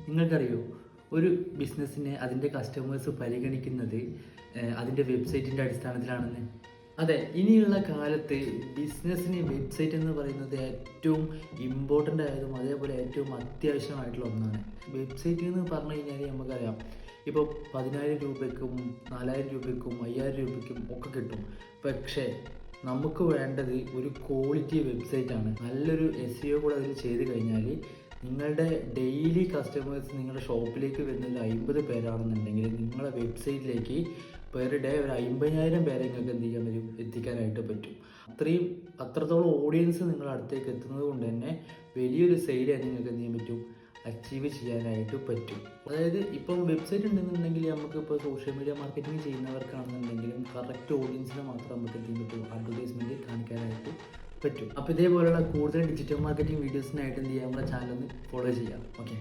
നിങ്ങൾക്കറിയോ, ഒരു ബിസിനസ്സിനെ അതിൻ്റെ കസ്റ്റമേഴ്സ് പരിഗണിക്കുന്നത് അതിൻ്റെ വെബ്സൈറ്റിൻ്റെ അടിസ്ഥാനത്തിലാണെന്ന്. അതെ, ഇനിയുള്ള കാലത്ത് ബിസിനസ്സിന് വെബ്സൈറ്റ് എന്ന് പറയുന്നത് ഏറ്റവും ഇമ്പോർട്ടൻ്റ് ആയതും അതേപോലെ ഏറ്റവും അത്യാവശ്യമായിട്ടുള്ള ഒന്നാണ്. വെബ്സൈറ്റ് എന്ന് പറഞ്ഞു കഴിഞ്ഞാൽ നമുക്കറിയാം, ഇപ്പോൾ 10,000 രൂപയ്ക്കും 4,000 രൂപയ്ക്കും 5,000 രൂപയ്ക്കും ഒക്കെ കിട്ടും. പക്ഷേ നമുക്ക് വേണ്ടത് ഒരു ക്വാളിറ്റി വെബ്സൈറ്റാണ്. നല്ലൊരു SEO കൂടെ അതിൽ ചെയ്ത് കഴിഞ്ഞാൽ നിങ്ങളുടെ ഡെയിലി കസ്റ്റമേഴ്സ് നിങ്ങളുടെ ഷോപ്പിലേക്ക് വരുന്നത് 50 പേരാണെന്നുണ്ടെങ്കിൽ നിങ്ങളുടെ വെബ്സൈറ്റിലേക്ക് പെർ ഡേ ഒരു 50,000 പേരെ നിങ്ങൾക്ക് എന്ത് ചെയ്യാൻ പറ്റും, എത്തിക്കാനായിട്ട് പറ്റും. അത്രത്തോളം ഓഡിയൻസ് നിങ്ങളുടെ അടുത്തേക്ക് എത്തുന്നത് കൊണ്ട് തന്നെ വലിയൊരു സെയിൽ നിങ്ങൾക്ക് എന്ത് ചെയ്യാൻ പറ്റും, അച്ചീവ് ചെയ്യാനായിട്ട് പറ്റും. അതായത് ഇപ്പം വെബ്സൈറ്റ് ഉണ്ടെന്നുണ്ടെങ്കിൽ നമുക്കിപ്പോൾ സോഷ്യൽ മീഡിയ മാർക്കറ്റിംഗ് ചെയ്യുന്നവർക്കാണെന്നുണ്ടെങ്കിലും കറക്റ്റ് ഓഡിയൻസിനെ മാത്രം നമുക്ക് എന്ത് ചെയ്യാൻ പറ്റും, അഡ്വർടൈസ്മെൻറ്റ് കാണിക്കാനായിട്ട് പറ്റും. അപ്പോൾ ഇതേപോലെയുള്ള കൂടുതൽ ഡിജിറ്റൽ മാർക്കറ്റിംഗ് വീഡിയോസിനായിട്ട് എന്ത് ചെയ്യാം, നമ്മുടെ ചാനൽ ഒന്ന് ഫോളോ ചെയ്യാം. ഓക്കെ.